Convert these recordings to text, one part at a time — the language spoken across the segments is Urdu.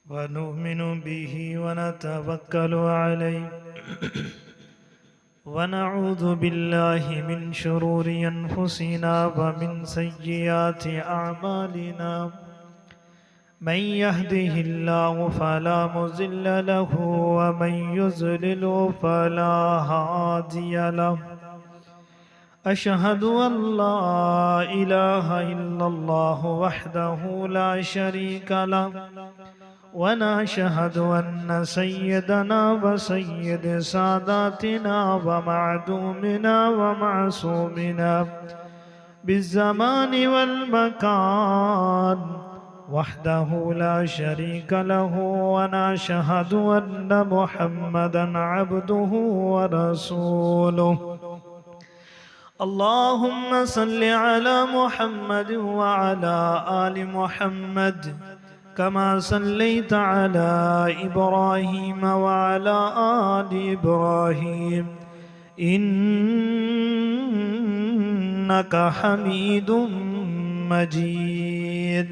ونؤمن به ونتوكل عليه ونعوذ بالله من شرور أنفسنا ومن سيئات أعمالنا من يهده الله فلا مضل له ومن يضلل فلا هادي له أشهد أن لا إله إلا الله وحده لا شريك له ونشهد أن سيدنا وسيد ساداتنا ومعدومنا ومعصومنا بالزمان والمكان وحده لا شريك له ونشهد أن محمدا عبده ورسوله اللهم صل على محمد وعلى آل محمد كما صليت على إبراهيم وعلى آل إبراهيم إنك حميد مجيد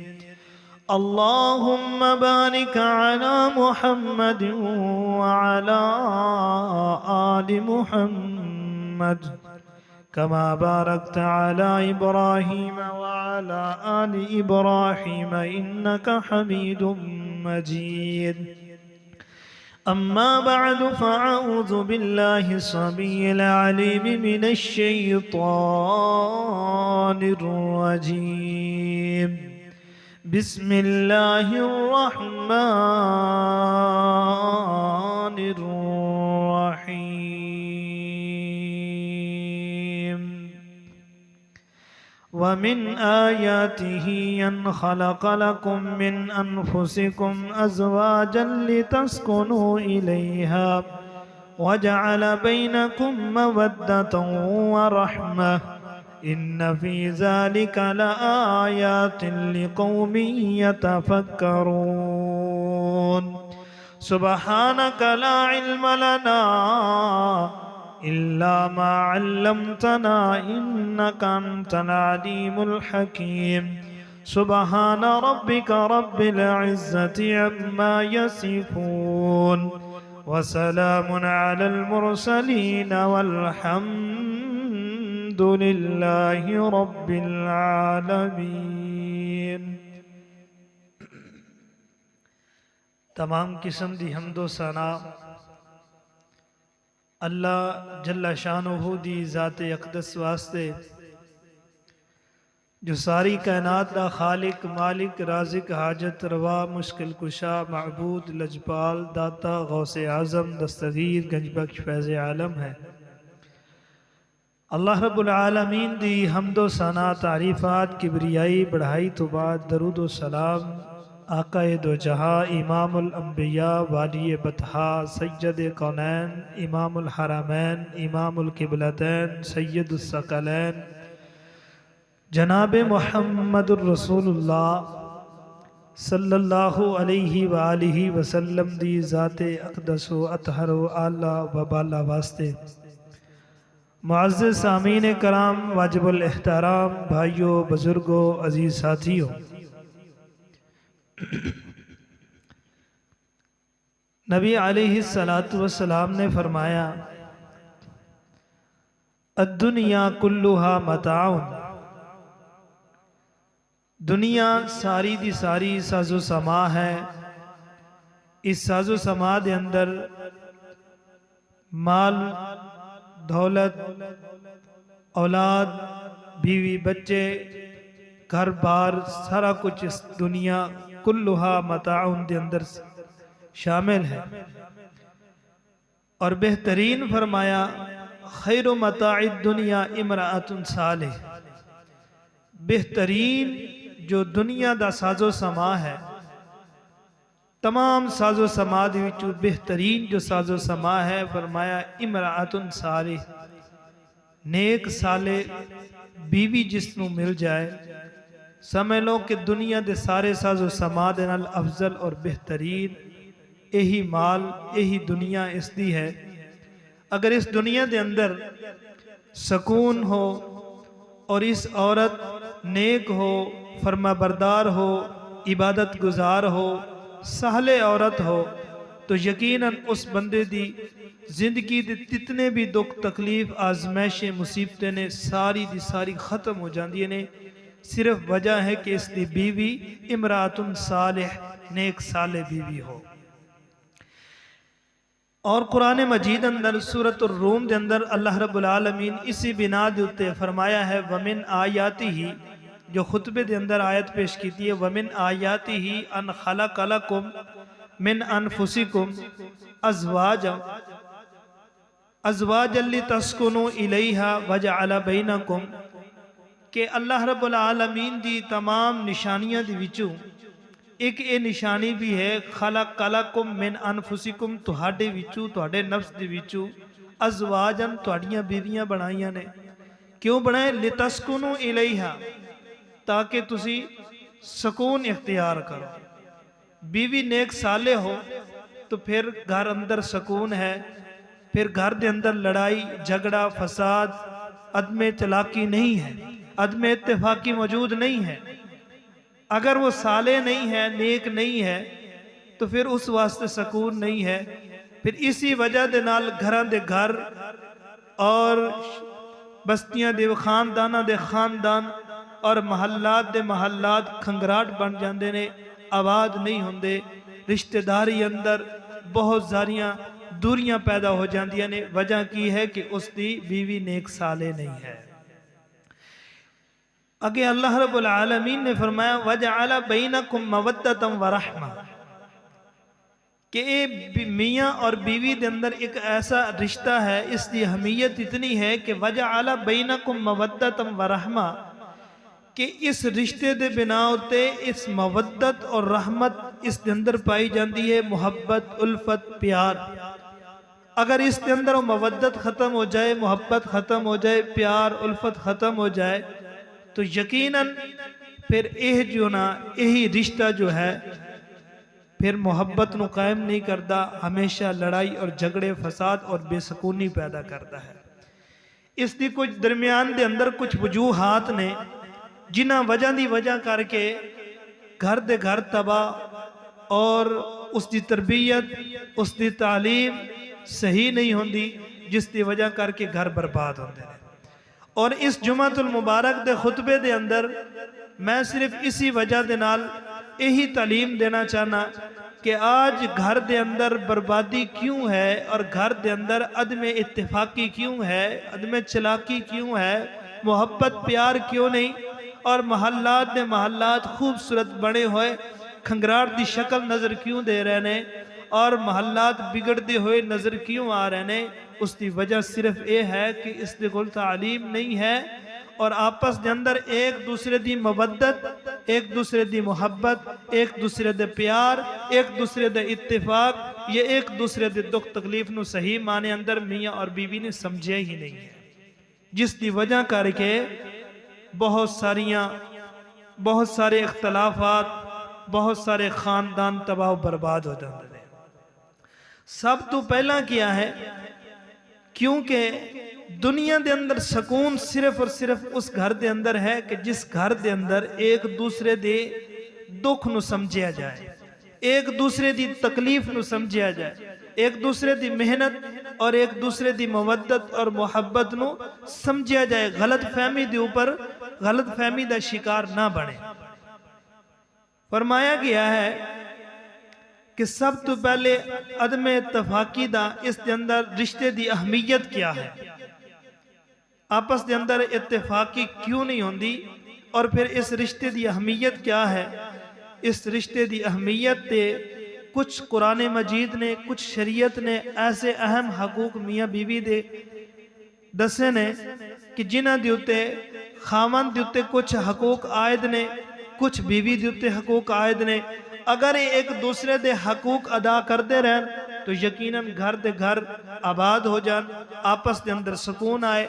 اللهم بارك على محمد وعلى آل محمد كما باركت على إبراهيم وعلى آل إبراهيم إنك حميد مجيد أما بعد فأعوذ بالله السميع العليم من الشيطان الرجيم بسم الله الرحمن الرحيم ومن آياته أن خلق لكم من أنفسكم أزواجا لتسكنوا إليها وجعل بينكم مودة ورحمة إن في ذلك لآيات لقوم يتفكرون سبحانك لا علم لنا إلا ما علمتنا إنك أنت العليم الحكيم سبحان ربك رب العزة عما يصفون وسلام على المرسلين والحمد لله رب العالمين تمام قسم دی حمد و ثنا اللہ جل شانہ دی ذات اقدس واسطے جو ساری کائنات دا خالق مالک رازق حاجت روا مشکل کشا معبود لجپال داتا غوث اعظم دستگیر گنج بخش فیض عالم ہے اللہ رب العالمین دی حمد و ثنا تعریفات کبریائی بڑھائی تو بعد درود و سلام آقا دو جہاں امام الانبیاء والی بطحا سید کونین امام الحرمین امام القبلتین سید الثقلین جناب محمد الرسول اللہ صلی اللہ علیہ وآلہ وسلم دی ذات اقدس و اطہر و اعلیٰ و بالا واسطے معزز سامعین کرام واجب الاحترام بھائیوں بزرگوں عزیز ساتھیوں نبی علیہ السلام نے فرمایا الدنیا کلھا متاع دنیا ساری دی ساری ساز و سما ہے اس ساز و سما دے اندر مال دولت اولاد بیوی بچے گھر بار سارا کچھ اس دنیا کلھا متاع دے اندر شامل ہے اور بہترین فرمایا خیر متاع الدنیا امرأۃ صالح بہترین جو دنیا دا ساز و سما ہے تمام ساز و سما دے وچوں بہترین جو ساز و سما ہے فرمایا امرأۃ صالح نیک صالح بیوی جس نو مل جائے سمجھ لو کہ دنیا دے سارے ساز و سما دے نال افضل اور بہترین یہی مال یہی دنیا اس دی ہے اگر اس دنیا دے اندر سکون ہو اور اس عورت نیک ہو فرما بردار ہو عبادت گزار ہو سہلے عورت ہو تو یقیناً اس بندے دی زندگی دے جتنے بھی دکھ تکلیف آزمائشیں مصیبتیں نے ساری دی ساری ختم ہو جاندی نے، صرف وجہ ہے کہ اس دی بیوی امرات صالح نیک صالح بیوی ہو۔ اور قرآن مجید اندر سورۃ الروم دے اندر اللہ رب العالمین اسی بنا دے اتے فرمایا ہے وَمِنْ آیَاتِهِ، جو خطبے دے اندر آیت پیش کیتی ہے وَمِنْ آیَاتِهِ أَنْ خَلَقَ لَكُمْ مِنْ أَنفُسِكُمْ أَزْوَاجًا لِتَسْكُنُوا إِلَيْهَا وَجَعَلَ بَيْنَكُمْ، کہ اللہ رب العالمین دی تمام نشانیاں دی وچوں ایک اے نشانی بھی ہے خلق لکم من انفسکم، تہاڈے وچوں تہاڈے نفس دے وچوں ازواجن تہاڈیاں بیویاں بنائیاں نے۔ کیوں بنائے؟ لتسکنوا الیہا، تاکہ تسی سکون اختیار کرو۔ بیوی نیک صالح ہو تو پھر گھر اندر سکون ہے، پھر گھر دے اندر لڑائی جھگڑا فساد عدم چلاکی نہیں ہے، عدم اتفاقی موجود نہیں ہے۔ اگر وہ صالح نہیں ہے نیک نہیں ہے تو پھر اس واسطے سکون نہیں ہے۔ پھر اسی وجہ دے نال گھراں دے گھر اور بستیاں دے خانداناں دے خاندان اور محلات دے محلات کھنگراٹ بن جاندے نے، آباد نہیں ہوندے۔ رشتہ داری اندر بہت ساریاں دوریاں پیدا ہو جاندیاں نے، وجہ کی ہے کہ اس دی بیوی نیک صالح نہیں ہے۔ اگے اللہ رب العالمین نے فرمایا وَجَعَلَ بَيْنَكُمْ مَوَدَّةً وَرَحْمَةً، کہ اے میاں اور بیوی دے اندر ایک ایسا رشتہ ہے، اس کی اہمیت اتنی ہے کہ وَجَعَلَ بَيْنَكُمْ مَوَدَّةً وَرَحْمَةً، کہ اس رشتے دے بنا ہوتے اس مودت اور رحمت اس دے اندر پائی جاندی ہے، محبت الفت پیار۔ اگر اس دے اندر مودت ختم ہو جائے، محبت ختم ہو جائے، پیار الفت ختم ہو جائے تو یقیناً پھر یہی رشتہ جو ہے پھر محبت نو قائم نہیں کرتا، ہمیشہ لڑائی اور جھگڑے فساد اور بے سکونی پیدا کرتا ہے۔ اس دی کچھ درمیان دے اندر کچھ وجوہات نے جنہ وجہ دی وجہ کر کے گھر دے گھر تباہ اور اس دی تربیت اس دی تعلیم صحیح نہیں ہوندی، جس دی وجہ کر کے گھر برباد ہوندے ہیں۔ اور اس جمعۃ المبارک دے خطبے دے اندر میں صرف اسی وجہ دے نال یہی تعلیم دینا چاہنا کہ آج گھر دے اندر بربادی کیوں ہے اور گھر دے اندر عدم اتفاقی کیوں ہے، عدم چلاکی کیوں ہے، محبت پیار کیوں نہیں، اور محلات دے محلات خوبصورت بنے ہوئے کھنگراٹ دی شکل نظر کیوں دے رہے نے اور محلات بگڑ دے ہوئے نظر کیوں آ رہے نے؟ اس دی وجہ صرف یہ ہے کہ اس دے کول تعلیم نہیں ہے، اور آپس دے اندر ایک دوسرے دی مودت، ایک دوسرے دی محبت، ایک دوسرے دے پیار، ایک دوسرے دے اتفاق، یہ ایک دوسرے دے دکھ تکلیف نو صحیح معنی اندر میاں اور بیوی نے سمجھے ہی نہیں ہے، جس دی وجہ کر کے بہت سارے اختلافات، بہت سارے خاندان تباہ و برباد ہو جاتے ہیں۔ سب تو پہلا کیا ہے؟ کیونکہ دنیا دے اندر سکون صرف اور صرف اس گھر دے اندر ہے کہ جس گھر دے اندر ایک دوسرے دے دکھ نو سمجھیا جائے، ایک دوسرے دی تکلیف نو سمجھیا جائے، ایک دوسرے دی محنت اور ایک دوسرے دی مودت اور محبت نو سمجھیا جائے، غلط فہمی دے اوپر غلط فہمی دا شکار نہ بنے۔ فرمایا گیا ہے کہ سب تو پہلے عدم اتفاقی دا اس دے اندر رشتے دی اہمیت کیا ہے، آپس دے اندر اتفاقی کیوں نہیں ہوندی، اور پھر اس رشتے دی اہمیت کیا ہے؟ اس رشتے دی اہمیت تے کچھ قرآن مجید نے کچھ شریعت نے ایسے اہم حقوق میاں بیوی دے دسے نے کہ جنہ دے اتے خاوند دے اتے کچھ حقوق عائد نے، کچھ بیوی دے اتے حقوق عائد نے۔ اگر ایک دوسرے دے حقوق ادا کر دے رہن تو یقیناً گھر دے گھر آباد ہو جان، آپس دے اندر سکون آئے۔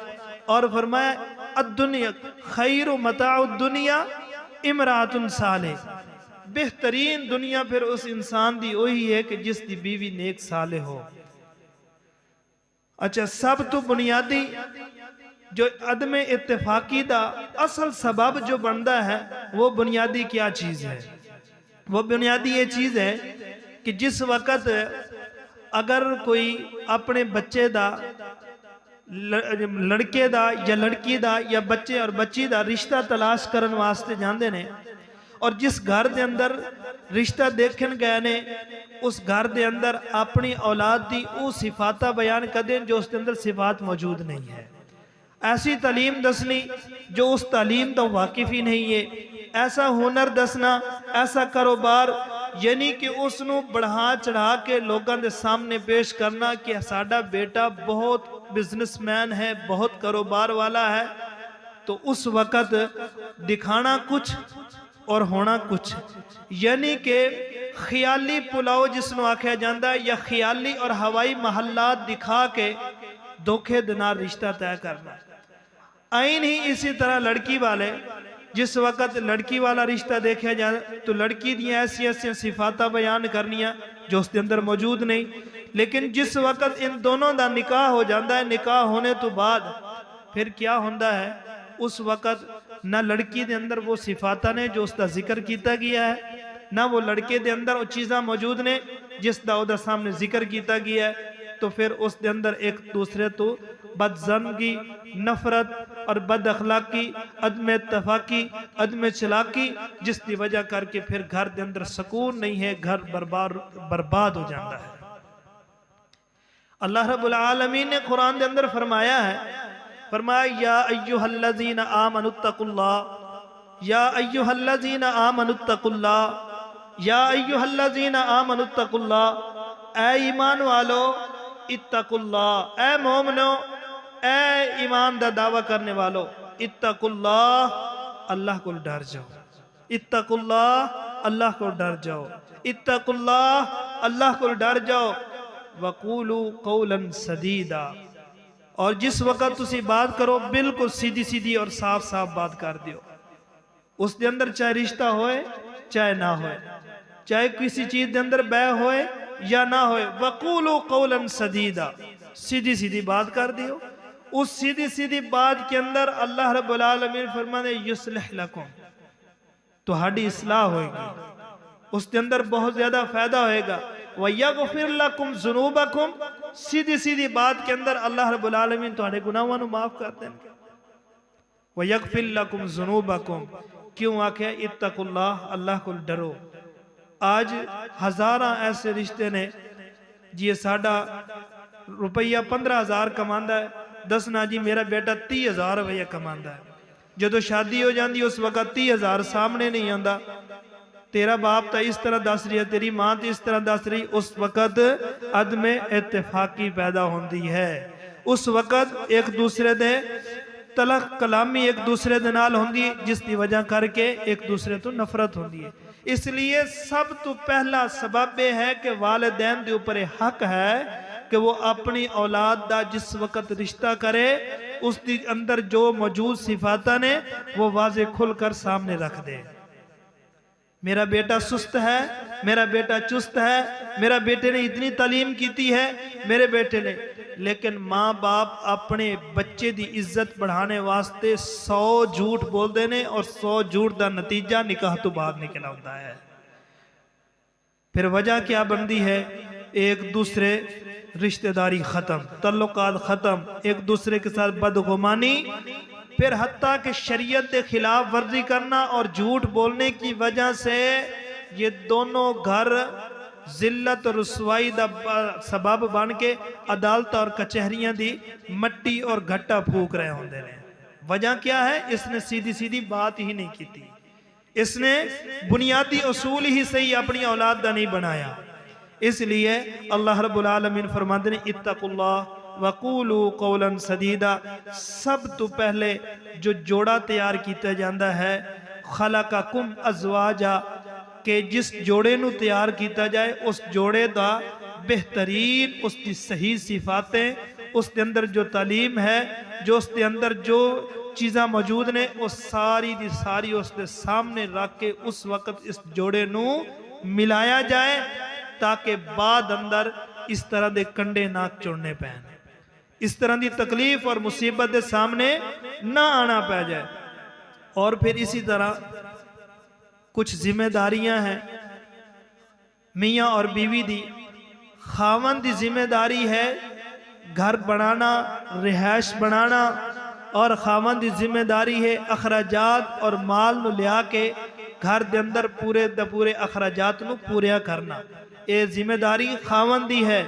اور فرمایا الدنیا خیر متاع الدنیا امرات صالح، بہترین دنیا پھر اس انسان دی وہی ہے کہ جس دی بیوی نیک صالح ہو۔ اچھا، سب تو بنیادی جو عدم اتفاقی دا اصل سبب جو بنتا ہے وہ بنیادی کیا چیز ہے؟ وہ بنیادی یہ چیز ہے کہ جس وقت اگر کوئی اپنے بچے دا لڑکے دا یا لڑکی دا یا بچے اور بچی دا رشتہ تلاش کرن واسطے جاندے نے اور جس گھر دے اندر رشتہ دیکھن گئے نے اس گھر دے اندر اپنی اولاد دی او صفاتہ بیان کر دیں جو اس دے اندر صفات موجود نہیں ہے، ایسی تعلیم دسنی جو اس تعلیم تو واقف ہی نہیں ہے، ایسا ہنر دسنا، ایسا کاروبار یعنی کہ اس نو بڑھا چڑھا کے لوگاں دے سامنے پیش کرنا کہ ساڈا بیٹا بہت بزنس مین ہے، بہت کاروبار والا ہے، تو اس وقت دکھانا کچھ اور ہونا کچھ، یعنی کہ خیالی پلاؤ جس نو آکھیا جاندہ ہے یا خیالی اور ہوائی محلات دکھا کے دھوکے دنار رشتہ طے کرنا۔ آئین ہی اسی طرح لڑکی والے جس وقت لڑکی والا رشتہ دیکھا جائے تو لڑکی دیا ایسی صفاتہ بیان کرنیاں جو اس کے اندر موجود نہیں، لیکن جس وقت ان دونوں دا نکاح ہو جاندہ ہے، نکاح ہونے تو بعد پھر کیا ہوندہ ہے، اس وقت نہ لڑکی دے اندر وہ صفاتہ نے جو اس دا ذکر کیتا گیا ہے، نہ وہ لڑکے دے اندر وہ چیزاں موجود نے جس دا او دا سامنے ذکر کیتا گیا ہے، تو پھر اس دے اندر ایک دوسرے تو بدزنگی، نفرت اور بد اخلاقی، عدم اتفاقی، عدم چلاکی، جس دی وجہ کر کے پھر گھر دے اندر سکون نہیں ہے، گھر برباد ہو جاندہ ہے۔ اللہ رب العالمین نے قرآن دے اندر فرمایا ہے، فرمایا یا ایوہ الذین آمنوا اتقوا اللہ، یا ایوہ الذین آمنوا اتقوا اللہ، یا ایوہ الذین آمنوا اتقوا اللہ، اے ایمان والو اتقوا اللہ، اے مومنو، اے ایمان دا دعویٰ کرنے والو، اتقوا اللہ، اللہ کو ڈر جاؤ، اتقوا اللہ، اللہ کو ڈر جاؤ، اتقوا اللہ، اللہ کو ڈر جاؤ، وَقُولُوا قَوْلًا سَدِيدًا، اور جس وقت تسی بات کرو بالکل سیدھی سیدھی اور صاف صاف بات کر دیو، اس دے اندر چاہے رشتہ ہوئے چاہے نہ ہوئے، چاہے کسی چیز دے اندر بے ہوئے یا نہ ہوئے، وَقُولُوا قَوْلًا سَدِيدًا، سیدھی سیدھی بات کر دیو۔ اس سیدھی سیدھی بات کے اندر اللہ رب العالمین فرمانے یصلح لکم، تہاڈی اصلاح ہوئے گی، اس کے اندر بہت زیادہ فائدہ ہوئے گا، وَيَغْفِرْ لَكُمْ ذُنُوبَكُمْ، سیدھی سیدھی بات کے اندر اللہ رب العالمین تہاڈے گناہوں نو معاف کر دیں گے۔ وَيَغْفِرْ لَكُمْ ذُنُوبَكُمْ، کیوں آکھے اتقوا اللہ، اللہ کو ڈرو۔ آج ہزاراں ایسے رشتے نے جی ساڑھا روپیہ 15,000 کماندہ ہے، دسنا جی میرا بیٹا 30,000 روپیہ کماندہ ہے، جدو شادی ہو جاندی اس وقت 30,000 سامنے نہیں آندہ، تیرا باپ تا اس طرح دس رہی ہے، تیری ماں تا اس طرح دس رہی، اس وقت عدم اتفاقی پیدا ہوندی ہے، اس وقت ایک دوسرے دے تلخ کلامی ایک دوسرے دے نال ہوندی ہے، جس دی وجہ کر کے ایک دوسرے تو نفرت ہوندی ہے۔ اس لیے سب تو پہلا سبب ہے کہ والدین دے اوپر حق ہے کہ وہ اپنی اولاد دا جس وقت رشتہ کرے اس دی اندر جو موجود صفاتہ نے وہ واضح کھل کر سامنے رکھ دے۔ میرا بیٹا سست ہے، میرا بیٹا چست ہے، میرا بیٹے نے اتنی تعلیم کیتی ہے، میرے بیٹے نے، لیکن ماں باپ اپنے بچے دی عزت بڑھانے واسطے 100 جھوٹ بول دینے اور 100 جھوٹ دا نتیجہ نکاح تو بعد نکلا ہوتا ہے۔ پھر وجہ کیا بندی ہے؟ ایک دوسرے رشتہ داری ختم، تعلقات ختم، ایک دوسرے کے ساتھ بدگمانی، پھر حتیٰ کہ شریعت کے خلاف ورزی کرنا اور جھوٹ بولنے کی وجہ سے یہ دونوں گھر ذلت اور رسوائی دا سبب بن کے عدالت اور کچہریاں دی مٹی اور گھٹا پھوک رہے ہوندے نے۔ وجہ کیا ہے؟ اس نے سیدھی سیدھی بات ہی نہیں کی تھی، اس نے بنیادی اصول ہی صحیح اپنی اولاد دا نہیں بنایا۔ اس لیے اللہ رب العالمین فرماتے ہیں اتقوا اللہ وَقُولُوا قَوْلًا سَدِيدًا، سب تو پہلے جو جوڑا تیار کیتا جاندہ ہے خَلَقَكُمْ أَزْوَاجًا، کہ جس جوڑے نو تیار کیتا جائے اس جوڑے دا بہترین اس کی صحیح صفاتیں، اس کے اندر جو تعلیم ہے، جو اس کے اندر جو چیزاں موجود نے وہ ساری دی ساری اس کے سامنے رکھ کے اس وقت اس جوڑے نو ملایا جائے تاکہ بعد اندر اس طرح دے کنڈے ناک چڑھنے پہن، اس طرح دی تکلیف اور مصیبت دے سامنے نہ آنا پہ جائے۔ اور پھر اسی طرح کچھ ذمہ داریاں ہیں میاں اور بیوی دی خاوند دی ذمہ داری ہے گھر بنانا، رہائش بنانا، اور خاوند دی ذمہ داری ہے اخراجات اور مال نو لیا کے گھر دے اندر پورے دے پورے اخراجات نو پوریا کرنا۔ یہ ذمہ داری خاوند دی ہے۔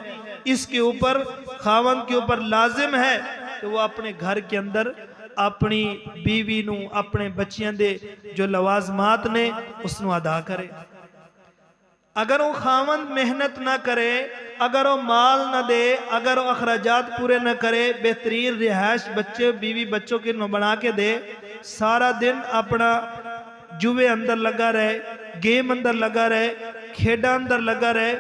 اس کے اوپر خاوند کے اوپر لازم ہے کہ وہ اپنے گھر کے اندر اپنی بیوی نو، اپنے بچیاں دے جو لوازمات نے اس نو ادا کرے۔ اگر وہ خاوند محنت نہ کرے، اگر وہ مال نہ دے، اگر وہ اخراجات پورے نہ کرے، بہترین رہائش بچے بیوی بچوں کے نو بنا کے دے، سارا دن اپنا جوے اندر لگا رہے، گیم اندر لگا رہے، کھیڈا اندر لگا رہے،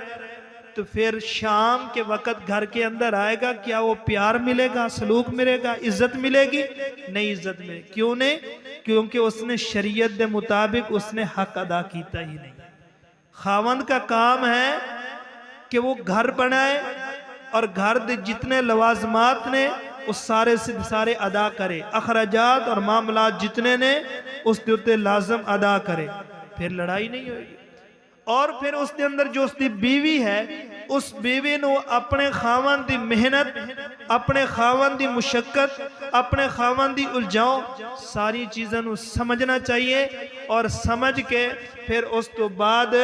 تو پھر شام کے وقت گھر کے اندر آئے گا، کیا وہ پیار ملے گا، سلوک ملے گا، عزت ملے گی؟ نہیں عزت ملے گی۔ کیوں نہیں؟ کیونکہ اس نے شریعت دے مطابق اس نے حق ادا کیتا ہی نہیں۔ خاوند کا کام ہے کہ وہ گھر بنائے اور گھر دے جتنے لوازمات نے اس سارے سے سارے ادا کرے، اخراجات اور معاملات جتنے نے اس دیتے لازم ادا کرے، پھر لڑائی نہیں ہوئے گی۔ اور پھر اس کے اندر جو اس دی بیوی ہے، اس بیوی نو اپنے خاوند دی محنت، اپنے خاوند دی مشقت، اپنے خاوند دی الجھاؤ ساری چیزیں نو سمجھنا چاہیے، اور سمجھ کے پھر اس تو بعد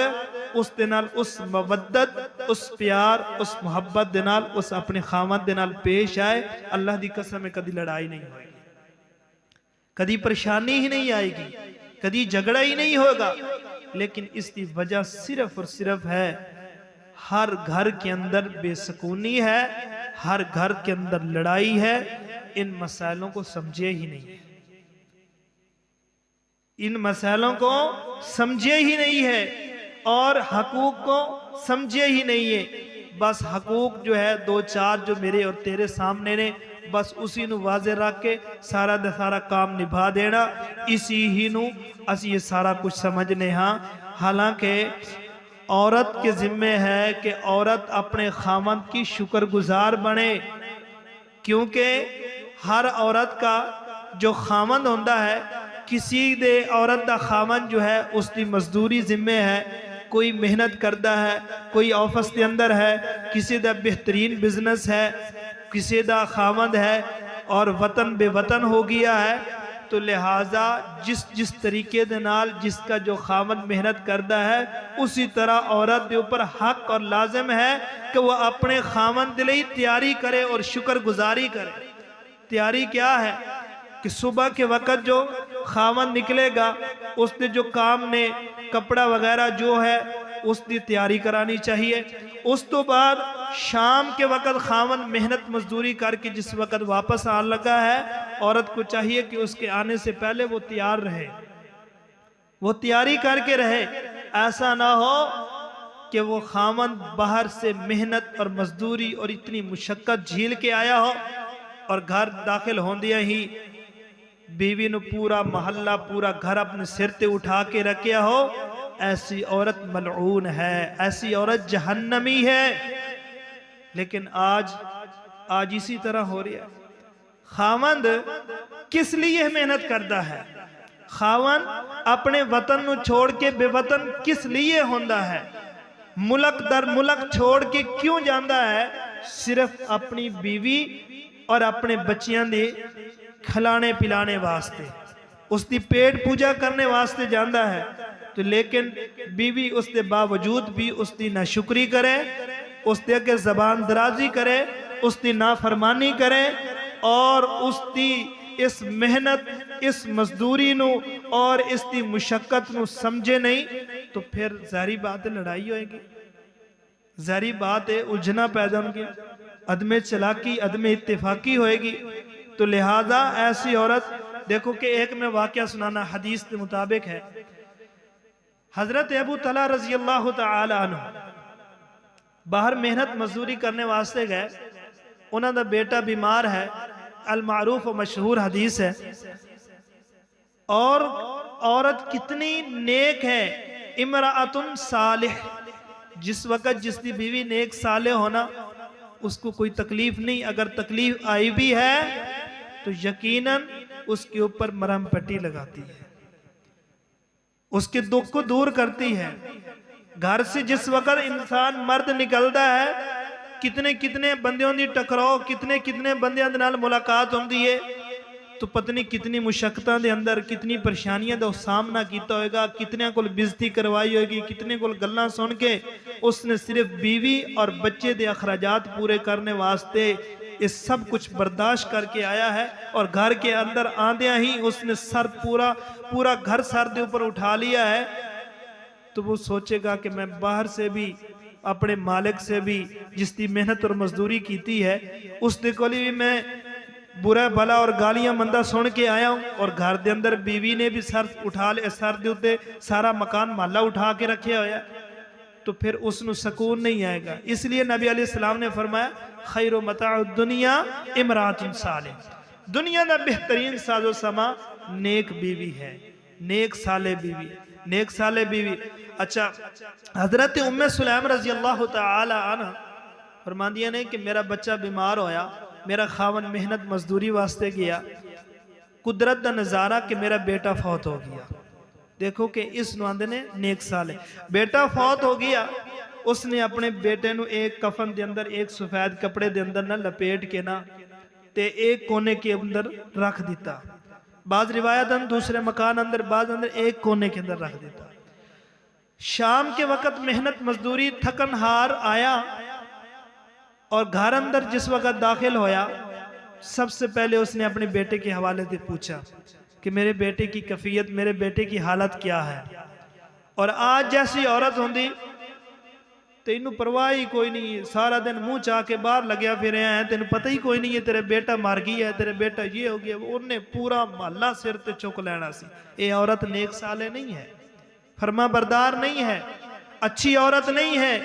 اس دنال اس مودت، اس پیار، اس محبت دنال اس اپنے خاوند دنال پیش آئے۔ اللہ دی قسم میں کدی لڑائی نہیں ہوئے گی، کدی پریشانی ہی نہیں آئے گی، کدی جھگڑا ہی نہیں ہوگا۔ لیکن اس کی وجہ صرف اور صرف ہے ہر گھر کے اندر بے سکونی ہے، ہر گھر کے اندر لڑائی ہے، ان مسائلوں کو سمجھے ہی نہیں ہے، ان مسائلوں کو سمجھے ہی نہیں ہے، اور حقوق کو سمجھے ہی نہیں ہے۔ بس حقوق جو ہے دو چار جو میرے اور تیرے سامنے نے، بس اسی نو واضح رکھ کے سارا دے سارا کام نبھا دینا، اسی ہی نو اسی یہ سارا کچھ سمجھنے ہاں۔ حالانکہ عورت کے ذمہ ہے کہ عورت اپنے خاوند کی شکر گزار بنے، کیونکہ ہر عورت کا جو خاوند ہوندہ ہے، کسی دے عورت دا خاوند جو ہے اس دی مزدوری ذمہ ہے، کوئی محنت کردہ ہے، کوئی آفس کے اندر ہے، کسی دا بہترین بزنس ہے، کسی دا خاوند ہے اور وطن بے وطن ہو گیا ہے، تو لہٰذا جس طریقے دے نال جس کا جو خاوند محنت کردہ ہے، اسی طرح عورت دے اوپر حق اور لازم ہے کہ وہ اپنے خاوند دے لئی تیاری کرے اور شکر گزاری کرے۔ تیاری کیا ہے؟ کہ صبح کے وقت جو خاوند نکلے گا، اس نے جو کام نے کپڑا وغیرہ جو ہے اس دی تیاری کرانی چاہیے۔ اس تو بعد شام کے وقت خاوند محنت مزدوری کر کے جس وقت واپس آن لگا ہے، عورت کو چاہیے کہ اس کے آنے سے پہلے وہ تیار رہے، وہ تیاری کر کے رہے۔ ایسا نہ ہو کہ وہ خاوند باہر سے محنت اور مزدوری اور اتنی مشقت جھیل کے آیا ہو، اور گھر داخل ہوندیا ہی بیوی نو پورا محلہ پورا گھر اپنے سر تے اٹھا کے رکھیا ہو۔ ایسی عورت ملعون ہے، ایسی عورت جہنمی ہے۔ لیکن آج اسی طرح ہو رہا ہے۔ خاوند کس لیے محنت کرتا ہے؟ خاوند اپنے وطن نو چھوڑ کے بے وطن کس لیے ہوندہ ہے؟ ملک در ملک چھوڑ کے کیوں جاندہ ہے؟ صرف اپنی بیوی اور اپنے بچیاں دے کھلانے پلانے واسطے، اس دی پیٹ پوجا کرنے واسطے جاندہ ہے۔ تو لیکن بیوی اس دے باوجود بھی اس دی ناشکری کرے، اس دے کے زبان درازی کرے، اس دی نافرمانی کرے، اور اس دی اس محنت، اس مزدوری نو اور اس دی مشقت نو سمجھے نہیں، تو پھر ظاہری بات ہے لڑائی ہوئے گی، ظاہری بات ہے الجھنا پیدا ہوگی، عدم چلاکی، عدم اتفاقی ہوئے گی۔ تو لہذا ایسی عورت، دیکھو کہ ایک میں واقعہ سنانا حدیث کے مطابق ہے۔ حضرت ابو طلحہ رضی اللہ تعالی عنہ باہر محنت مزدوری کرنے واسطے گئے، انہوں دا بیٹا بیمار ہے، المعروف و مشہور حدیث ہے، اور عورت کتنی نیک ہے، امرأۃ صالح، جس وقت جس دی بیوی نیک صالح ہونا اس کو کوئی تکلیف نہیں، اگر تکلیف آئی بھی ہے تو یقیناً اس کے اوپر مرہم پٹی لگاتی ہے، اس کے دکھ کو دور کرتی ہے، گھر سے جس وقت انسان مرد نکلتا ہے کتنے کتنے بندیوں دی ٹکراؤ کتنے کتنے بندیاں دے نال ملاقات ہوندی ہے تو پتنی کتنی مشقتاں دے اندر کتنی پریشانیاں دا سامنا کیتا ہوئے گا کتنے کول بزتی کروائی ہوئے گی کتنے کول گلاں سن کے اس نے صرف بیوی اور بچے دے اخراجات پورے کرنے واسطے اس سب کچھ برداشت کر کے آیا ہے اور گھر کے اندر آندیاں ہی اس نے سر پورا گھر سر دے اوپر اٹھا لیا ہے تو وہ سوچے گا کہ میں باہر سے بھی اپنے مالک سے بھی جس دی محنت اور مزدوری کیتی ہے اس دے کولی بھی میں برا بھلا اور گالیاں مندہ سن کے آیا ہوں اور گھر دے اندر بیوی نے بھی سر اٹھا لے سر دے اوتے سارا مکان محلہ اٹھا کے رکھے ہویا تو پھر اس نو سکون نہیں آئے گا اس لیے نبی علیہ السلام نے فرمایا خیر و متاع الدنیا امرات صالح دنیا دا بہترین ساز و سما نیک بیوی ہے نیک صالح بیوی نیک صالح بیوی اچھا حضرت ام سلیم رضی اللہ تعالی عنہ فرماندیاں نے کہ میرا بچہ بیمار ہویا میرا خاون محنت مزدوری واسطے گیا قدرت دا نظارہ کہ میرا بیٹا فوت ہو گیا دیکھو کہ اس نواندے نے نیک سال ہے بیٹا فوت ہو گیا اس نے اپنے بیٹے نو ایک کفن دے اندر ایک سفید کپڑے دے اندر نہ لپیٹ کے نا تے ایک کونے کے اندر رکھ دیتا بعض روایت دوسرے مکان اندر بعض اندر ایک کونے کے اندر رکھ دیتا شام کے وقت محنت مزدوری تھکن ہار آیا اور گھر اندر جس وقت داخل ہویا سب سے پہلے اس نے اپنے بیٹے کے حوالے سے پوچھا کہ میرے بیٹے کی کیفیت میرے بیٹے کی حالت کیا ہے اور آج جیسی عورت ہوندی تینوں پرواہ ہی کوئی نہیں سارا دن منہ چاہ کے باہر لگیا پھر رہے ہیں تینوں پتہ ہی کوئی نہیں ہے تیرے بیٹا مار گیا ہے تیرے بیٹا یہ ہو گیا انہیں پورا محلہ سر تے چک لینا سی اے عورت نیک سالے نہیں ہے فرما بردار نہیں ہے اچھی عورت نہیں ہے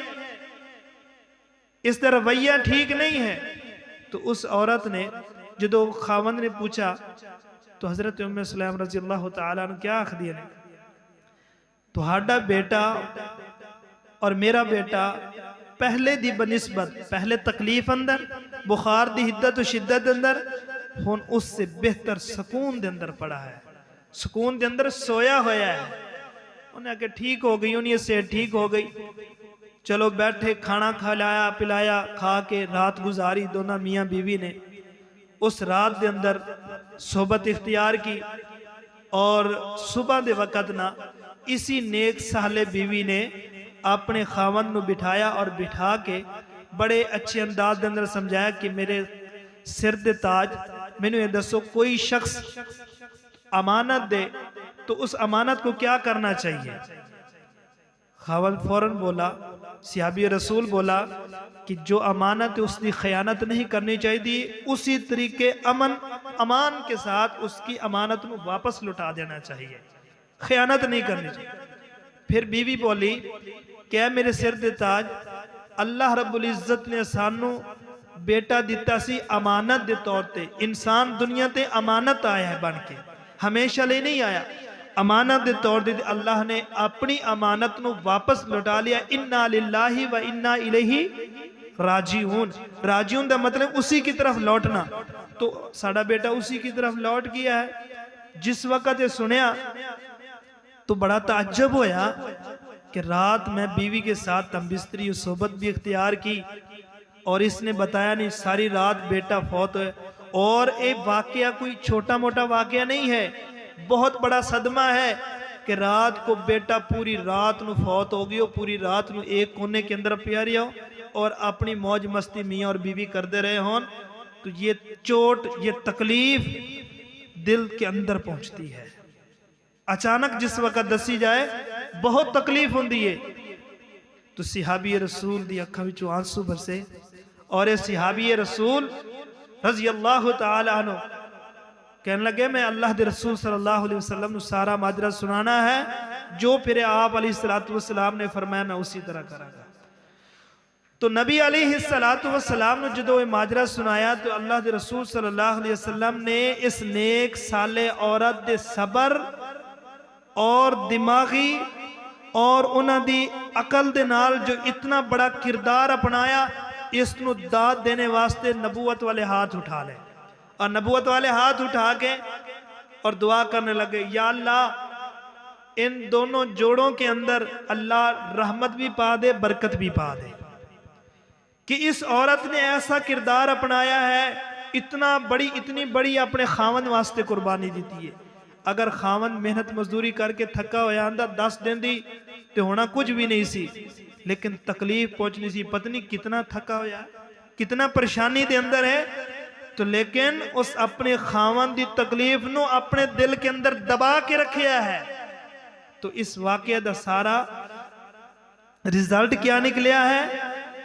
اس طرح رویہ ٹھیک نہیں ہے تو اس عورت نے جدو خاوند نے پوچھا تو حضرت ام سلیم رضی اللہ تعالیٰ نے کیا آخ دیا نے تو ہاڈا بیٹا اور میرا بیٹا پہلے دی بنسبت پہلے تکلیف اندر بخار دی حدت و شدت اندر ہون اس سے بہتر سکون دے اندر پڑا ہے سکون دے اندر سویا ہویا ہے انہیں کہ ٹھیک ہو گئی انہیں سے ٹھیک ہو گئی چلو بیٹھے کھانا کھلایا پلایا کھا کے رات گزاری دونوں میاں بیوی نے اس رات دے اندر صحبت اختیار کی اور صبح دے وقت نہ اسی نیک سہلے بیوی نے اپنے خاوند نو بٹھایا اور بٹھا کے بڑے اچھے انداز دے اندر سمجھایا کہ میرے سر دے تاج میں نے دسو کوئی شخص امانت دے تو اس امانت کو کیا کرنا چاہیے خاوند فوراً بولا صحابی رسول بولا کہ جو امانت اس کی خیانت نہیں کرنی چاہیے اسی طریقے امان کے ساتھ اس کی امانت میں واپس لٹا دینا چاہیے خیانت نہیں کرنی چاہیے پھر بیوی بولی کہ میرے سر دے تاج اللہ رب العزت نے سانو بیٹا دیتا سی امانت دے طور تے انسان دنیا تے امانت آیا ہے بن کے ہمیشہ لے نہیں آیا امانت دے طور دے اللہ نے اپنی امانت نو واپس لٹا لیا انا للہ و انا الیہ راجعون راجعون دا مطلب اسی کی طرف لوٹنا تو ساڑا بیٹا اسی کی طرف لوٹ گیا ہے جس وقت یہ سنیا تو بڑا تعجب ہویا کہ رات میں بیوی کے ساتھ تمبستری صحبت بھی اختیار کی اور اس نے بتایا نہیں ساری رات بیٹا فوت ہوئے اور ایک واقعہ کوئی چھوٹا موٹا واقعہ نہیں ہے بہت بڑا صدمہ ہے کہ رات کو بیٹا پوری رات نو فوت ہو گئی پوری رات نو ایک کونے کے اندر پیاری ہو اور اپنی موج مستی میاں اور بیوی کر دے رہے ہون تو یہ چوٹ یہ تکلیف دل کے اندر پہنچتی ہے اچانک جس وقت دسی جائے بہت تکلیف ہوندی ہے تو صحابی رسول دی اکھاں وچوں آنسو برسے اور یہ صحابی رسول رضی اللہ تعالی عنہ کہنے لگے میں اللہ دے رسول صلی اللہ علیہ وسلم نے سارا ماجرہ سنانا ہے جو پھر آپ علیہ السلام نے فرمایا میں اسی طرح کرا گا تو نبی علیہ السلام نے جدو یہ ماجرہ سنایا تو اللہ دے رسول صلی اللہ علیہ وسلم نے اس نیک سالے عورت دے صبر اور دماغی اور انہاں دی عقل دے نال جو اتنا بڑا کردار اپنایا اس نو داد دینے واسطے نبوت والے ہاتھ اٹھا لے اور نبوت والے ہاتھ اٹھا کے اور دعا کرنے لگے یا اللہ ان دونوں جوڑوں کے اندر اللہ رحمت بھی پا دے، برکت بھی پا دے، کہ اس عورت نے ایسا کردار اپنایا ہے، اتنی بڑی اپنے خاون واسطے قربانی دیتی ہے۔ اگر خاون محنت مزدوری کر کے تھکا ہویا آندہ 10 دن دی تو ہونا کچھ بھی نہیں سی، لیکن تکلیف پہنچنی سی، پتنی کتنا تھکا ہویا، کتنا پریشانی دے اندر ہے، تو لیکن اس اپنے خاون دی تکلیف نو اپنے دل کے اندر دبا کے رکھیا ہے۔ تو اس واقعہ دا سارا رزلٹ کیا نکلیا ہے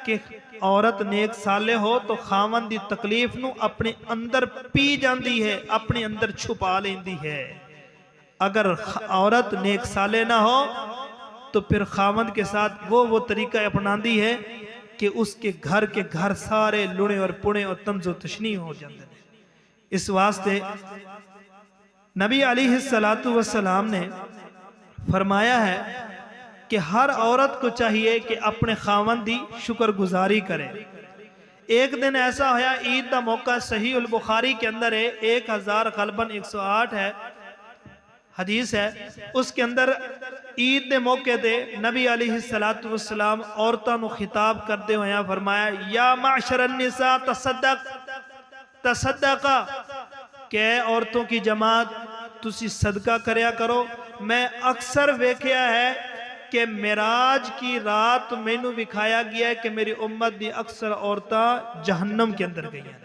کہ عورت نیک صالح ہو تو خاون دی تکلیف نو اپنے اندر پی جاندی ہے، اپنے اندر چھپا لیندی ہے۔ اگر عورت نیک صالح نہ ہو تو پھر خاون کے ساتھ وہ طریقہ اپناندی ہے کہ اس کے گھر سارے لڑے اور پڑے اور تنز و تشنی ہو جاندے ہیں۔ اس واسطے نبی علیہ السلام نے فرمایا ہے کہ ہر عورت کو چاہیے کہ اپنے خاون دی شکر گزاری کرے۔ ایک دن ایسا ہویا، عید دا موقع، صحیح البخاری کے اندر ہے، 1000 غالباً 108 ہے حدیث ہے، اس کے اندر عید دے موقع دے نبی علیہ السلام عورتوں خطاب کرتے ہوئے فرمایا، یا معشر النساء تصدقا، کہ عورتوں کی جماعت تسی صدقہ کریا کرو۔ میں اکثر ویکھیا ہے کہ معراج کی رات میں نو دکھایا گیا ہے کہ میری امت دی اکثر عورتاں جہنم کے اندر گئی ہیں۔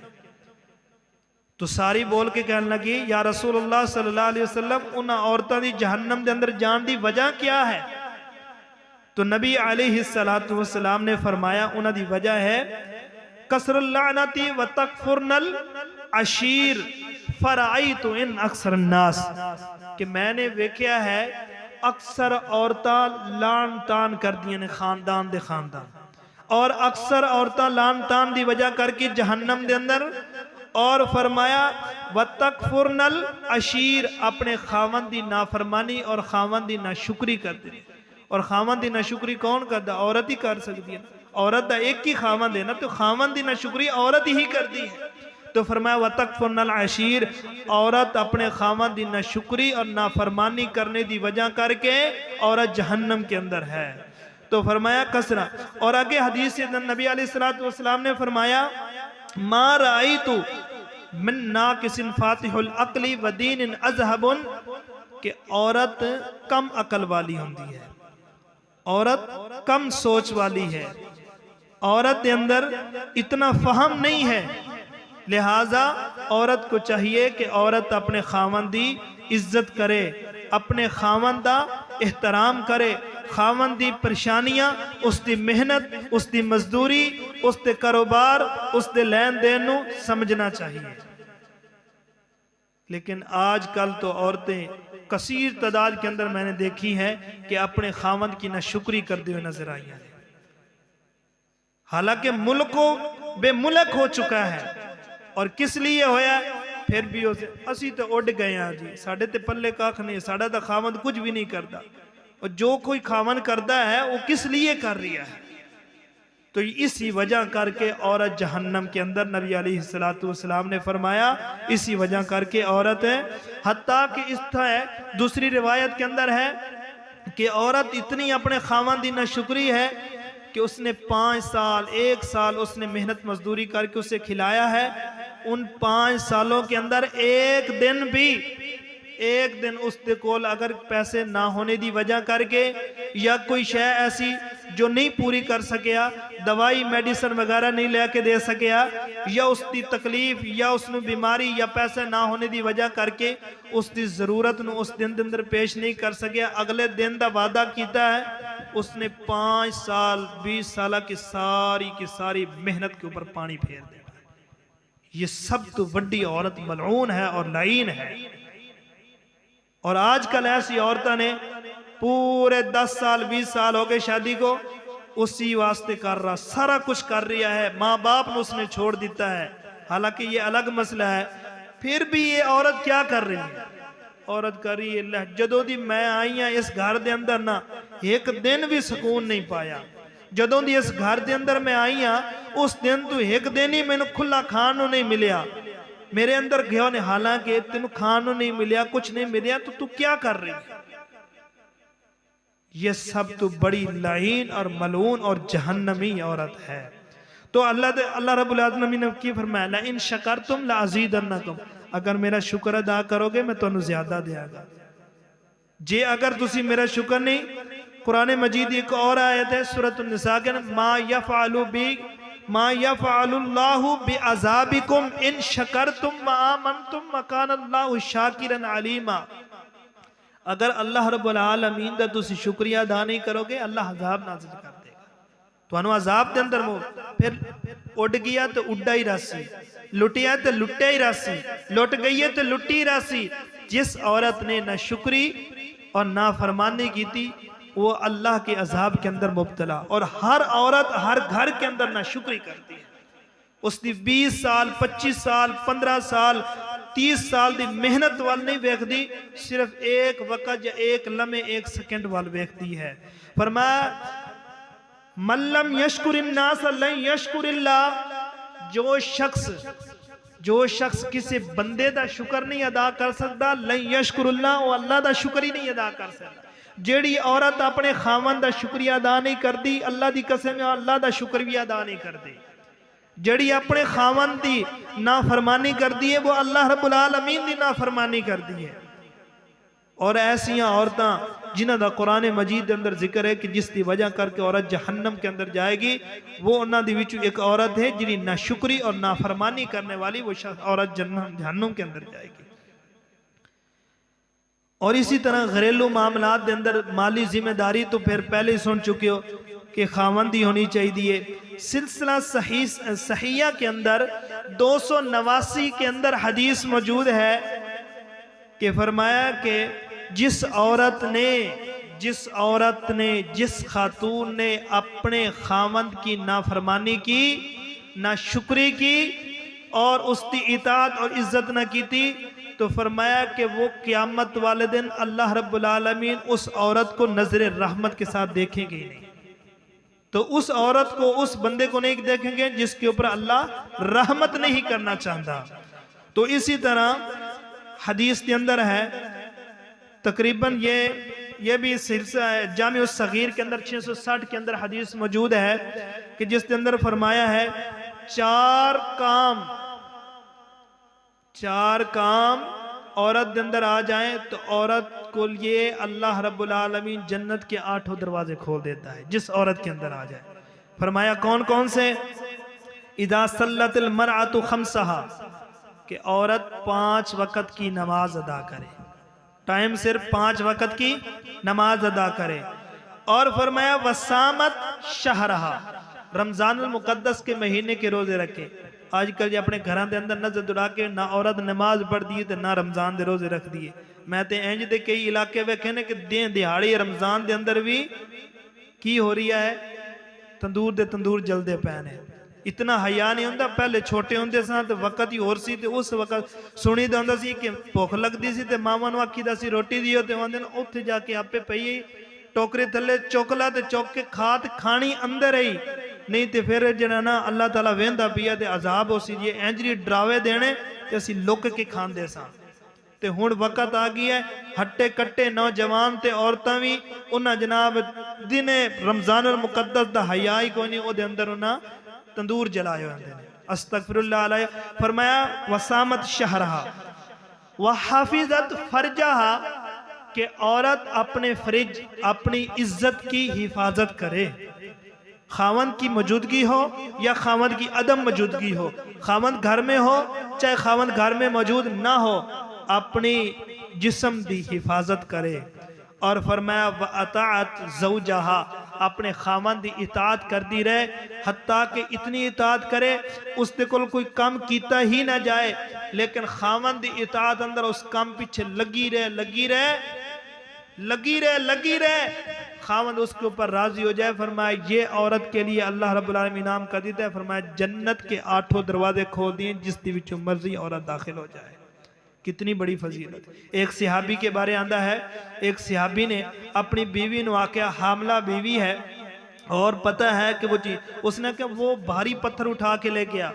تو ساری بول کے کہنے لگی، یا رسول اللہ صلی اللہ علیہ وسلم، انہاں عورتاں دی جہنم دے اندر جان دی وجہ کیا ہے؟ تو نبی علیہ السلام نے فرمایا، انہاں دی وجہ ہے کسر اللعنتی و تکفرن العشیر فرعیت ان اکثر الناس، کہ میں نے ویکھیا ہے اکثر عورتاں لان تان کر دیا نے خاندان دے خاندان، اور اکثر عورتاں لان تان دی وجہ کر کے جہنم دے اندر، اور فرمایا وَتَكْفُرْنَ الْعَشِيرِ، اپنے خاوند دی نافرمانی اور خاوند دی ناشکری کر دی۔ اور خاوند دی ناشکری کون کر دا؟ عورت ہی کر سکتی ہے، عورت دا ایک ہی خاوند ہے نا، تو خاوند دی ناشکری عورت ہی کر دی ہے۔ تو فرمایا وَتَكْفُرْنَ الْعَشِيرِ، عورت اپنے خاوند دی ناشکری اور نافرمانی کرنے دی وجہ کر کے عورت جہنم کے اندر ہے۔ تو فرمایا کسرہ، اور آگے حدیث نبی علیہ السلام نے فرمایا، ما رأیتو من ناقص فاتح العقل و دین اذہب، کہ عورت کم عقل والی ہوندی ہے، عورت کم سوچ والی ہے، عورت کے اندر اتنا فہم نہیں ہے، لہٰذا عورت کو چاہیے کہ عورت اپنے خاوند دی عزت کرے، اپنے خاوند دا احترام کرے، خاوند دی پریشانیاں، اس دی محنت، اس دی مزدوری، اس دے کاروبار، اس دے لین دین نو سمجھنا چاہیے۔ لیکن آج کل تو عورتیں کثیر تعداد کے اندر میں نے دیکھی ہے کہ اپنے خاوند کی ناشکری کرتے ہوئے نظر آئی ہیں، حالانکہ ملکوں بے ملک ہو چکا ہے۔ اور کس لیے ہویا ہے؟ پھر بھی اسی تو اڑ گئے ہیں جی، ساڑھے تے پلے کاکھ نہیں، ساڑھا تا خاوند کچھ بھی نہیں کرتا، اور جو کوئی خاوند کرتا ہے وہ کس لیے کر رہا ہے؟ تو اسی وجہ کر کے عورت جہنم کے اندر، نبی علیہ السلام نے فرمایا اسی وجہ کر کے عورت ہے۔ حتیٰ کہ اس طرح ہے، دوسری روایت کے اندر ہے کہ عورت اتنی اپنے خاوند دی ناشکری ہے کہ اس نے 5 سال 1 سال اس نے محنت مزدوری کر کے اسے کھلایا ہے، ان 5 سالوں کے اندر ایک دن اس دے کول اگر پیسے نہ ہونے دی وجہ کر کے یا کوئی شے ایسی جو نہیں پوری کر سکیا، دوائی میڈیسن وغیرہ نہیں لے کے دے سکیا، یا اس دی تکلیف یا اس نے بیماری یا پیسے نہ ہونے دی وجہ کر کے اس دی ضرورت نو اس دن اندر پیش نہیں کر سکیا، اگلے دن دا وعدہ کیتا ہے، اس نے 5 سال 20 سالہ کی ساری محنت کے اوپر پانی پھیر دیا۔ یہ سب تو بڑی عورت ملعون ہے اور لعین ہے۔ اور آج کل ایسی عورتیں نے پورے 10 سال 20 سال ہو گئے شادی کو، اسی واسطے کر رہا، سارا کچھ کر رہا ہے، ماں باپ نے اس نے چھوڑ دیتا ہے، حالانکہ یہ الگ مسئلہ ہے۔ پھر بھی یہ عورت کیا کر رہی ہے؟ عورت کر رہی ہے جدوں دی میں آئی ہاں اس گھر دے اندر نا ایک دن بھی سکون نہیں پایا، جدوں دی اس گھر دے اندر میں آئی ہاں اس دن تو ایک دن ہی میں نے کھلا کھان نہیں ملیا، میرے اندر گیا نے، حالانکہ تینوں کھانوں نہیں ملیا، کچھ نہیں ملیا، تو کیا کر رہی ہے؟ یہ سب تو بڑی لعین اور ملعون اور جہنمی عورت ہے۔ تو اللہ رب العالمین نے کی فرمایا لَإِن شَكَرْتُمْ لَأَزِيدَنَّكُمْ، اگر میرا شکر ادا کرو گے میں تمہیں زیادہ دیا گا۔ جے اگر تسی میرا شکر نہیں، قرآن مجید ایک اور آیت ہے سورۃ النساء کے مَا يَفْعَلُ اللَّهُ بِعَذَابِكُمْ إِن شَكَرْتُمْ وَآمَنْتُمْ وَكَانَ اللَّهُ شَاكِرًا عَلِيمًا۔ اگر اللہ رب العالمین دا تسی شکریہ ادا نہیں کرو گے اللہ عذاب نازل کر دے گا۔ تو انو عذاب دے اندر پھر اڑ گیا تو اڈا ہی راسی، لٹیا تو لٹیا ہی راسی، لٹ گئی ہے تو لٹی ہی راسی۔ جس عورت نے نہ شکری اور نہ فرمانی کی تھی وہ اللہ کے عذاب کے اندر مبتلا، اور ہر عورت ہر گھر کے اندر نہ شکری کرتی ہے۔ اس نے 20 سال 25 سال 15 سال 30 سال دی محنت وال نہیں ویکھ دی، صرف ایک وقت یا ایک لمحے ایک سیکنڈ وال ویکھ دی ہے۔ فرمایا من لم یشکر الناس لن یشکر اللہ، جو شخص کسی بندے دا شکر نہیں ادا کر سکتا لن یشکر اللہ، وہ اللہ دا شکر ہی نہیں ادا کر سکتا۔ جیڑی عورت اپنے خاوند دا شکریہ ادا نہیں کر دی اللہ دی قسم اللہ دا شکر بھی ادا نہیں کر دی۔ جڑی اپنے خاوند دی نافرمانی کر دی ہے وہ اللہ رب العالمین دی نافرمانی کر دی ہے۔ اور ایسیاں عورتاں جنہ دا قرآن مجید اندر ذکر ہے کہ جس دی وجہ کر کے عورت جہنم کے اندر جائے گی، وہ انہاں دی وچوں ایک عورت ہے جنہی ناشکری اور نافرمانی کرنے والی وہ عورت جہنم کے اندر جائے گی۔ اور اسی طرح گھریلو معاملات دے اندر مالی ذمہ داری تو پھر پہلے ہی سن چکے ہو کہ خاوندی ہونی چاہیے۔ سلسلہ صحیحہ کے اندر 289 کے اندر حدیث موجود ہے کہ فرمایا کہ جس خاتون نے اپنے خاوند کی نافرمانی کی، ناشکری کی اور اس کی اطاعت اور عزت نہ کی تھی، تو فرمایا کہ وہ قیامت والے دن اللہ رب العالمین اس عورت کو نظر رحمت کے ساتھ دیکھیں گے نہیں۔ تو اس عورت کو، اس بندے کو نہیں دیکھیں گے جس کے اوپر اللہ رحمت نہیں کرنا چاہتا۔ تو اسی طرح حدیث کے اندر ہے تقریباً یہ بھی سلسلہ ہے جامع الصغیر کے اندر 660 کے اندر حدیث موجود ہے کہ جس کے اندر فرمایا ہے چار کام عورت کے اندر آ جائیں تو عورت کو لیے اللہ رب العالمین جنت کے 8 دروازے کھول دیتا ہے جس عورت کے اندر آ جائے۔ فرمایا کون کون سے؟ اذا صلت المرأة خمسها، کہ عورت 5 وقت کی نماز ادا کرے، ٹائم صرف 5 وقت کی نماز ادا کرے۔ اور فرمایا وصامت شہرها، رمضان المقدس کے مہینے کے روزے رکھے۔ آج کل یہ اپنے گھران دے اندر نظر دڑا کے نہ عورت نماز پڑھ دیئے تے نہ رمضان دے روزے رکھ دیئے۔ میں تے اینج دے کئی علاقے ویکھنے کہ دین دہاڑی رمضان دے اندر بھی کی ہو رہی ہے، تندور دے تندور جلدے پہنے۔ اتنا حیاء نہیں ہوندہ، پہلے چھوٹے ہوندے سان تے وقت ہی اور سی تے اس وقت سنی دے ہوندہ سی کہ بھوک لگ دی سی تے ماما نو آکھی دا سی روٹی دیو تے ہوندے نا اتھے جا کے آپ پہ پہیے ٹوکرے تھلے چوکلا تے چوک کے کھات کھانی اندر ہی نہیں تے پھر جنانا اللہ تعالیٰ ویندہ پیا تے عذاب ہو سی یہ اینجری ڈراوے دینے تے اسی لوک کے کھان دے سان تے ہون وقت آگئی ہے ہٹے کٹے نوجوان تے عورتاں بھی انہاں جناب دن رمضان المقدس دا حیائی کوئی نہیں او دے اندر انہاں تندور جلائے ہوئے ہیں۔ استغفر اللہ علیہ فرمایا وصامت شہرہا وحافظت فرجہا، کہ عورت اپنے فرج اپنی عزت کی حفاظت کرے، خاوند کی موجودگی ہو یا خاوند کی عدم موجودگی ہو، خاوند گھر میں ہو چاہے خاوند گھر میں موجود نہ ہو، اپنی جسم دی حفاظت کرے۔ اور فرمایا وَأَطَعَتْ زَوْجَهَا، اپنے خاوند دی اطاعت کر دی رہے، حتیٰ کہ اتنی اطاعت کرے اس دے کل کوئی کام کیتا ہی نہ جائے لیکن خاوند دی اطاعت اندر اس کام پیچھے لگی رہے خاوند اس کے اوپر راضی ہو جائے۔ فرمایا یہ عورت کے لیے اللہ رب العالمین انعام کر دیتا ہے، فرمایا جنت کے 8 دروازے کھول دیے جس دی وچوں مرضی عورت داخل ہو جائے۔ کتنی بڑی فضیلت۔ ایک صحابی کے بارے آندہ ہے، ایک صحابی نے اپنی بیوی نے واقعہ حاملہ بیوی ہے اور پتہ ہے کہ وہ چیز اس نے کہ وہ بھاری پتھر اٹھا کے لے گیا،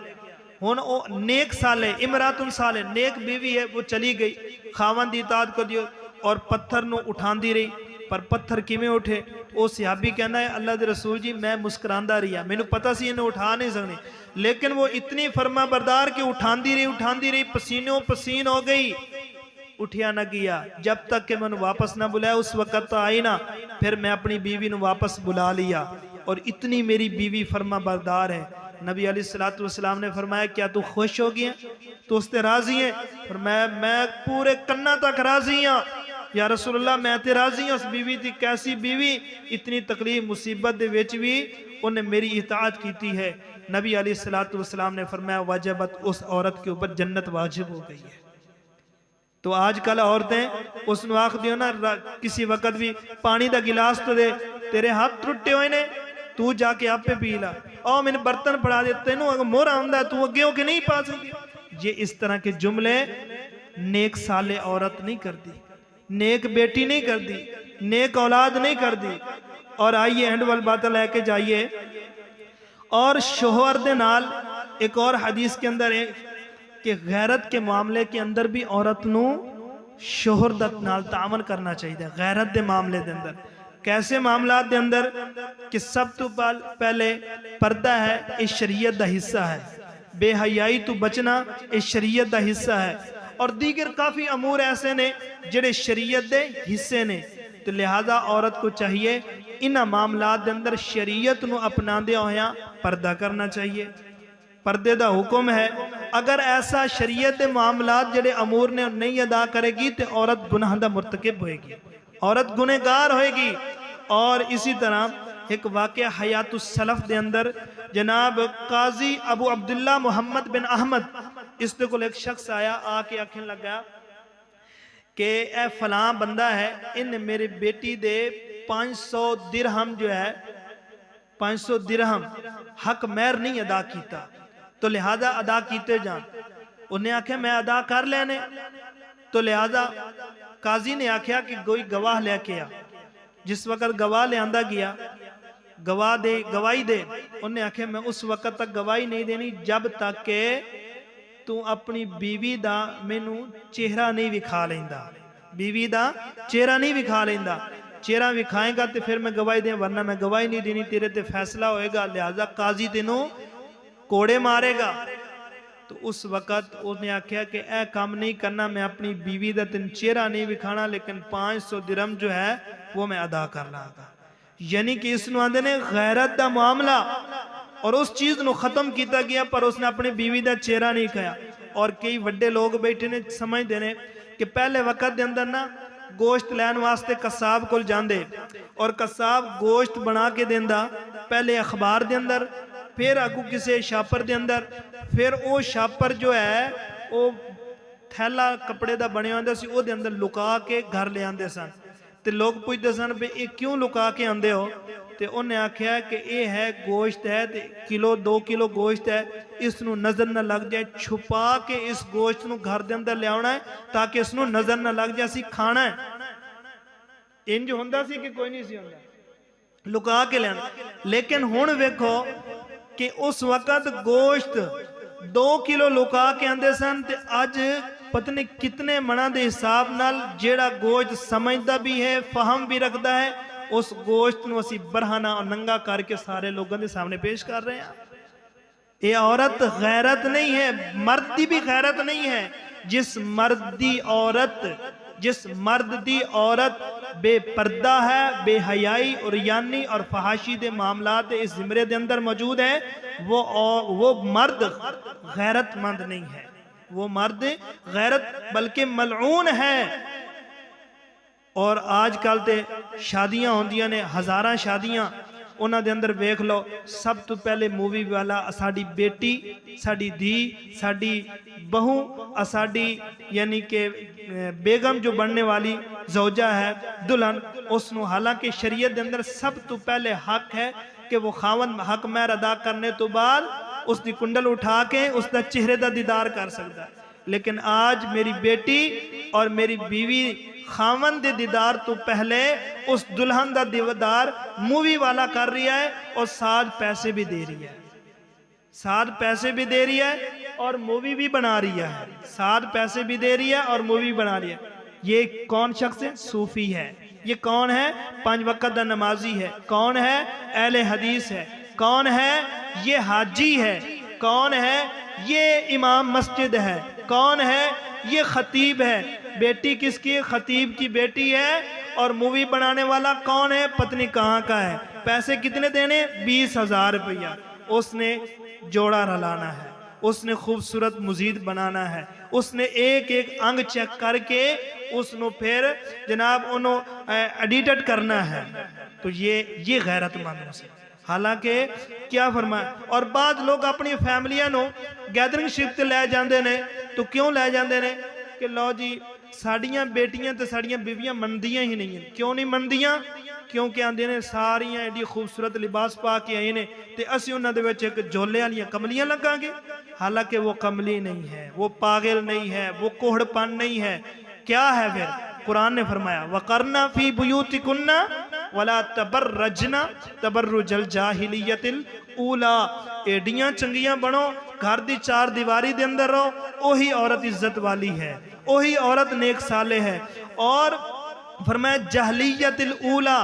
ہون او نیک سالے امراتن سالے نیک بیوی ہے، وہ چلی گئی، خاوند اطاعت کو دیو اور پتھر نو اٹھان دی رہی، پر پتھر کی میں اٹھے وہ صحابی کہنا ہے اللہ دے رسول جی میں مسکراندہ رہا، مینوں پتا سی انہیں اٹھا نہیں سکنے، لیکن وہ اتنی فرما بردار کہ اٹھاندی رہی پسینوں پسین ہو گئی، اٹھیا نہ گیا جب تک کہ میں نے واپس نہ بلایا۔ اس وقت تو آئی نہ، پھر میں اپنی بیوی نے واپس بلا لیا، اور اتنی میری بیوی فرما بردار ہے۔ نبی علیہ السلام نے فرمایا کیا تو خوش ہو گیا، تو اس سے راضی ہیں؟ فرمایا میں پورے کنہ تک راضی ہوں یا رسول اللہ، میں تے راضی ہوں۔ اس بیوی تھی کیسی بیوی، اتنی تکلیف مصیبت دے وچ بھی انہیں میری اطاعت کیتی ہے۔ نبی علیہ السلام نے فرمایا واجبت، اس عورت کے اوپر جنت واجب ہو گئی ہے۔ تو آج کل عورتیں اس نو آخ دیو نا کسی وقت بھی پانی دا گلاس تو دے، تیرے ہاتھ ٹرٹے ہوئے نے، تو جا کے آپ پہ پی لا، او میں نے برتن پڑھا دے، تینوں اگر مورا ہوں دا تو اگے ہو کے نہیں پا سکتی۔ یہ اس طرح کے جملے نیک سالے عورت نہیں کر دی، نیک بیٹی نہیں کر دی، نیک اولاد نہیں کر دی۔ اور آئیے ہینڈ وال بات لے کے جائیے، اور شوہر دے نال ایک اور حدیث کے اندر ہے کہ غیرت کے معاملے کے اندر بھی عورت نو شوہر نال تعاون کرنا چاہیے۔ غیرت دے معاملے دے اندر کیسے معاملات دے اندر کہ سب تو پہلے پردہ ہے، اس شریعت دا حصہ ہے، بے حیائی تو بچنا اس شریعت دا حصہ ہے، اور دیگر کافی امور ایسے نے جڑے شریعت دے حصے نے۔ تو لہذا عورت کو چاہیے انہاں معاملات دے اندر شریعت نو اپنا دے ہویا پردہ کرنا چاہیے۔ پردے دا حکم ہے، اگر ایسا شریعت دے معاملات جڑے امور نے نہیں ادا کرے گی تو عورت گناہ دا مرتکب ہوئے گی، عورت گنہگار ہوئے گی۔ اور اسی طرح ایک واقعہ حیات السلف دے اندر جناب قاضی ابو عبداللہ محمد بن احمد، اس دے کو ایک شخص آیا، آ کے آکھیں لگا کہ اے فلاں بندہ ہے، ان میرے بیٹی دے 500 درہم جو ہے 500 درہم حق مہر نہیں ادا کیتا، تو لہذا ادا کیتے جان۔ انہیں آکھے میں ادا کر لینے، تو لہذا قاضی نے آکھیا کہ کوئی گواہ لے کے آ۔ جس وقت گواہ لے آندہ گیا، گواہی دے، انہیں آکھے میں اس وقت تک گواہی نہیں دینی جب تک کہ تو اپنی بیوی دا مینوں چہرہ نہیں وکھا لیندہ، بیوی دا چہرہ نہیں وکھا لیندہ۔ چہرہ وکھائیں گا تو پھر میں گواہی دیں، ورنہ میں گواہی نہیں دینی، تیرے تے فیصلہ ہوئے گا، لہذا قاضی تینوں کوڑے مارے گا۔ تو اس وقت انہیں آکھیا کہ اے کام نہیں کرنا، میں اپنی بیوی دا تین چہرہ نہیں وکھانا، لیکن 500 درہم جو ہے وہ میں ادا کر لاگا۔ یعنی کہ اس نو آندے نے غیرت دا معاملہ، اور اس چیز نو ختم کیتا گیا، پر اس نے اپنی بیوی دا چہرہ نہیں کھایا۔ اور کئی وڈے لوگ بیٹھے نے سمجھ دینے کہ پہلے وقت دے اندر نا گوشت لین واسطے قصاب کول جاندے، اور قصاب گوشت بنا کے دیندہ پہلے اخبار دے اندر، پھر اگو کسے شاپر دے اندر، پھر او شاپر جو ہے او تھیلا کپڑے دا بنے ہوندے سی، او دے اندر لکا کے گھر لے آندے سن۔ تے لوگ پوچھتے سن بے اے کیوں لکا کے آندے ہو؟ تے انہیں آکھیا کہ اے ہے گوشت ہے، تے کلو 2 کلو گوشت ہے، اس نو نظر نہ لگ جائے، چھپا کے اس گوشت نو گھر دے اندر لے آنا ہے تاکہ اس نو نظر نہ لگ جائے، سی کھانا ہے۔ انج ہوندہ سی کہ کوئی نہیں سی ہوندہ، لکا کے لے آنا۔ لیکن ہون ویکھو کہ اس وقت گوشت 2 کلو لکا کے آندے سن، تے آج پتنے کتنے منہ دے حساب نال جیڑا گوشت سمجھدا بھی ہے، فہم بھی رکھدا ہے، اس گوشت نو اسی برہنہ اور ننگا کر کے سارے لوگوں دے سامنے پیش کر رہے ہیں۔ یہ عورت غیرت نہیں ہے، مرد دی بھی غیرت نہیں ہے۔ جس مرد دی عورت بے پردہ ہے، بے حیائی اور یعنی اور فحاشی دے معاملات اس زمرے دے اندر موجود ہے، وہ مرد غیرت مند نہیں ہے، وہ مرد غیرت بلکہ ملعون ہے۔ اور آج کل تے شادیاں ہوندیاں نے، ہزاراں شادیاں، انہاں دے اندر ویکھ لو، سب تو پہلے مووی والا ساڑی بیٹی، ساڑی دھی، ساڑی بہو، ساڑی یعنی کہ بیگم جو بننے والی زوجہ ہے، دلہن، اس نو حالانکہ شریعت دے اندر سب تو پہلے حق ہے کہ وہ خاوند حق مہر ادا کرنے تو بعد اس دی کنڈل اٹھا کے اس دا چہرے دا دیدار کر سکتا ہے۔ لیکن آج میری بیٹی اور میری بیوی خاوند دے دیدار تو پہلے اس دلہن دا دیدار مووی والا کر رہی ہے، اور ساتھ پیسے بھی دے رہی ہے، ساتھ پیسے بھی دے رہی ہے اور مووی بھی بنا رہی ہے، ساتھ پیسے بھی دے رہی ہے اور مووی بنا رہی ہے۔ یہ کون شخص ہے؟ صوفی ہے۔ یہ کون ہے؟ 5 وقت دا نمازی ہے. کون ہے؟ اہل حدیث ہے. کون ہے؟ یہ حاجی ہے. کون ہے؟ یہ امام مسجد ہے. کون ہے؟ یہ خطیب ہے. بیٹی کس کی؟ خطیب کی بیٹی ہے. اور مووی بنانے والا کون ہے؟ پتنی کہاں کا ہے. پیسے کتنے دینے؟ 20,000 روپیہ. اس نے جوڑا رلانا ہے, اس نے خوبصورت مزید بنانا ہے, اس نے ایک ایک انگ چیک کر کے اس نے پھر جناب انہوں ایڈیٹڈ کرنا ہے. تو یہ غیرت مند سے. حالانکہ کیا فرمایا. اور بعض لوگ اپنی فیملیاں نو گیدرنگ شپ تے لے جاندے نے. تو کیوں لے جاندے نے؟ کہ لو جی ساڑیاں بیٹیاں تے ساڑیاں بیویاں مندیاں ہی نہیں ہیں. کیوں نہیں مندیاں؟ کیونکہ آندے نے ساریاں ایڈی خوبصورت لباس پا کے آئے نے تے اسی انہاں دے وچ ایک جھولے والیاں کملیاں لگا گے. حالانکہ وہ کملی نہیں ہے, وہ پاگل نہیں ہے, وہ کوہڑ پن نہیں ہے. کیا ہے پھر؟ قرآن نے فرمایا وَقَرْنَا فِي بُيُوتِكُنَّ وَلَا تَبَرَّجْنَا تَبَرُّجَ الْجَاهِلِيَّةِ الْأُولَى. ایڈیاں چنگیاں بنو, گھر دی 4 دیواری دے اندر رہو. اوہی عورت عزت والی ہے, اوہی عورت نیک صالح ہے. اور فرمایا جہلیت الاولا,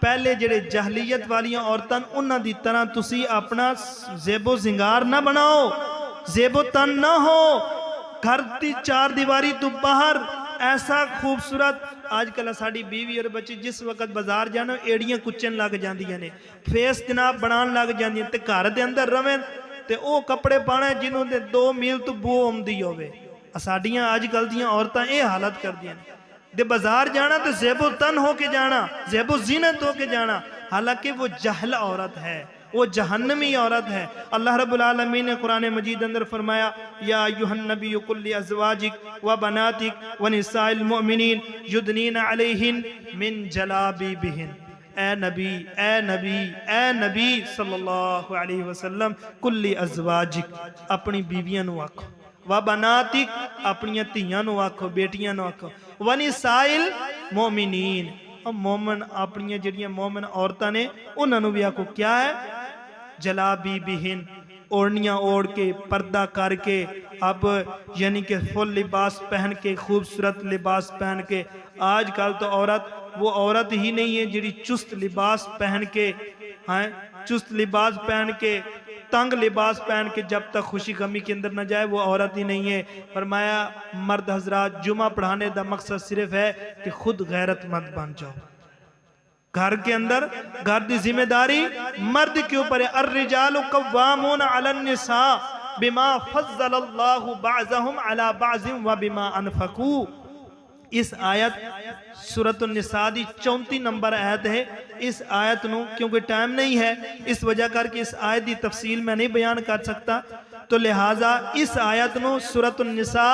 پہلے جڑے جہلیت والیاں عورتاں انہاں دی طرح تسی اپنا زیب و زنگار نہ بناؤ, زیب و تن نہ ہو. گھر دی 4 دیواری تو باہر ایسا خوبصورت. آج کل ساڑی بیوی اور بچی جس وقت بازار جانا ایڑیاں کچن لگ جاندیاں نے, فیس جناب بنان لگ جاندیاں, تے گھر دے اندر رویں تے او کپڑے پانے جنہوں دے 2 میل تو بو آمدی ہوئے. ساڑیاں آج کل دیاں عورتاں اے حالت کر دیاں دے بازار جانا تے زیب و تن ہو کے جانا, زیب و زینت ہو کے جانا. حالانکہ وہ جہل عورت ہے, وہ جہنمی عورت ہے. اللہ رب العالمین نے قرآن مجید اندر فرمایا یا ایھا النبی قل لازواجک و بناتک و نساء المؤمنین یدنین علیہن من جلابیبہن. اے نبی, اے نبی, اے نبی صلی اللہ علیہ وسلم, کل ازواجک اپنی بیویاں نو آکھو, و بناتک اپنی تیاں نو آکھو, بیٹیاں نو آکھو, و نساء المؤمنین اور مومن اپنی جڑیاں مومن عورتاں نے انہاں نو بھی آکھو. کیا ہے؟ جلابی بہن, اوڑنیاں اوڑ کے پردہ کر کے, اب یعنی کہ فل لباس پہن کے, خوبصورت لباس پہن کے. آج کل تو عورت وہ عورت ہی نہیں ہے جڑی چست لباس پہن کے, چست لباس پہن کے, تنگ لباس پہن کے جب تک خوشی غمی کے اندر نہ جائے وہ عورت ہی نہیں ہے. فرمایا مرد حضرات جمعہ پڑھانے دا مقصد صرف ہے کہ خود غیرت مند بن جاؤ. گھر کے اندر گھر دی ذمہ داری مرد کے اوپر ہے. الرجال قوامون علی النساء بما فضل اللہ بعضهم علی بعض وبما انفقوا. اس آیت سورۃ النساء دی 34 نمبر آیت ہے. اس آیت نو کیونکہ ٹائم نہیں ہے اس وجہ کر کے اس آیت دی تفصیل میں نہیں بیان کر سکتا, تو لہٰذا اس آیت نو سورۃ النساء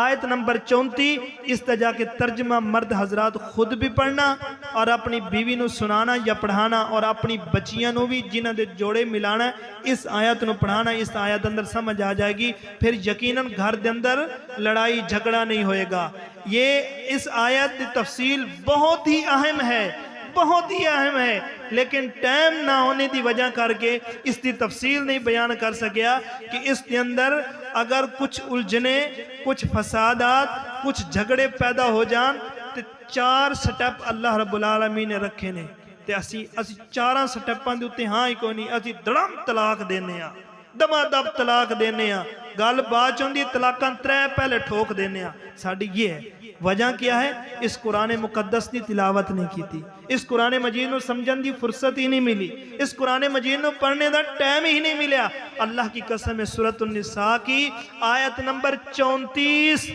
آیت نمبر 34 اس تجا کے ترجمہ مرد حضرات خود بھی پڑھنا اور اپنی بیوی نو سنانا یا پڑھانا, اور اپنی بچیاں نو بھی جنہاں دے جوڑے ملانا اس آیت نو پڑھانا. اس آیت اندر سمجھ آ جائے گی, پھر یقیناً گھر دے اندر لڑائی جھگڑا نہیں ہوئے گا. یہ اس آیت دی تفصیل بہت ہی اہم ہے, بہت ہی اہم ہے, لیکن ٹائم نہ ہونے دی وجہ کر کے اس دی تفصیل نہیں بیان کر سکیا کہ اس کے اندر اگر کچھ الجھنے, کچھ فسادات, کچھ جھگڑے پیدا ہو جان تو 4 سٹیپ اللہ رب العالمین نے رکھے نے, تے اسی 4 سٹیپاں دے اوتے ہاں ہی کوئی نہیں, اسی دڑم طلاق دینے ہاں, دما دب طلاق دینے ہاں, گل بات چوندی طلاقاں 3 پہلے ٹھوک دینے ہاں. ساڑی یہ ہے وجہ کیا ہے؟ اس قرآن مقدس دی تلاوت نہیں کی تھی, اس قرآن مجید نو سمجھن دی فرصت ہی نہیں ملی, اس قرآن مجید نو پڑھنے دا ٹائم ہی نہیں ملیا. اللہ کی قسم ہے سورۃ النساء کی آیت نمبر 34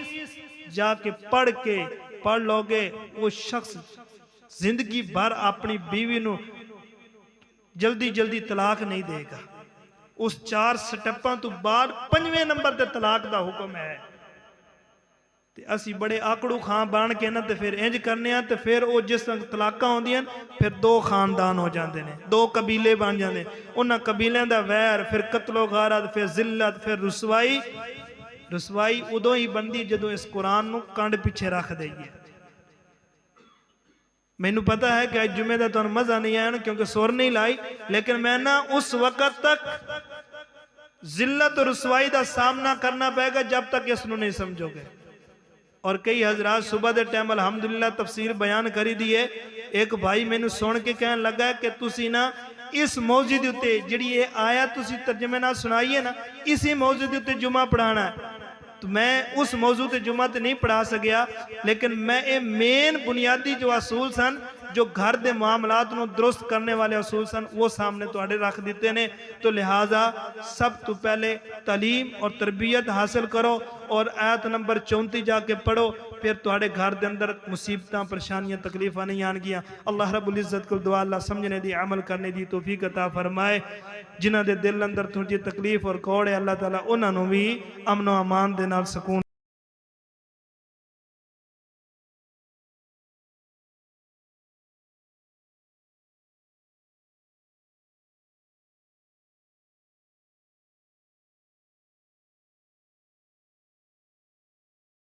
جا کے پڑھ لو گے, وہ شخص زندگی بھر اپنی بیوی نو جلدی جلدی طلاق نہیں دے گا. اس 4 سٹیپاں تو بعد 5ویں نمبر تے طلاق دا حکم ہے. تے اسی بڑے آکڑو خان بان کے نا تے پھر انج کرنے ہیں, تے پھر او جس طلاقاں ہوندی ہیں پھر 2 خاندان ہو جاندے نے, 2 قبیلے بن جاندے, انہاں قبیلیاں دا ویر, پھر قتل و غارت, پھر ذلت, پھر رسوائی. رسوائی ادوں ہی بندی جدوں اس قرآن نو کنڈ پیچھے رکھ دئیے. میں نو پتہ ہے کہ آج جمعہ دا تو مزہ نہیں آیا نا کیونکہ سور نہیں لائی, لیکن میں نا اس وقت تک ذلت و رسوائی دا سامنا کرنا پائے گا جب تک اس نو نہیں سمجھو گے. اور کئی حضرات صبح دے ٹائم الحمدللہ تفسیر بیان کری دیئے. ایک بھائی میں نے سن کے کہنے لگا ہے کہ تسی نا اس موضوع دے اتے جڑی یہ آیا تسی ترجمے نہ سنائیے نا اسی موضوع دے اتے جمعہ پڑھانا ہے. تو میں اس موضوع تے جمعہ تے نہیں پڑھا سکیا لیکن میں اے مین بنیادی جو اصول سن جو گھر دے معاملات نو درست کرنے والے اصول سن وہ سامنے تو آڑے رکھ دیتے نے. تو لہٰذا سب تو پہلے تعلیم اور تربیت حاصل کرو اور آیت نمبر 34 جا کے پڑھو پھر تو آڑے گھر دے اندر مصیبتاں پریشانیاں تکلیفاں نہیں آن گیا. اللہ رب العزت کو دعا اللہ سمجھنے دی عمل کرنے دی توفیق عطا فرمائے. جنہ دے دل اندر تھوڑی تکلیف اور کوڑ ہے اللہ تعالیٰ انہوں بھی امن و امان دے نال سکون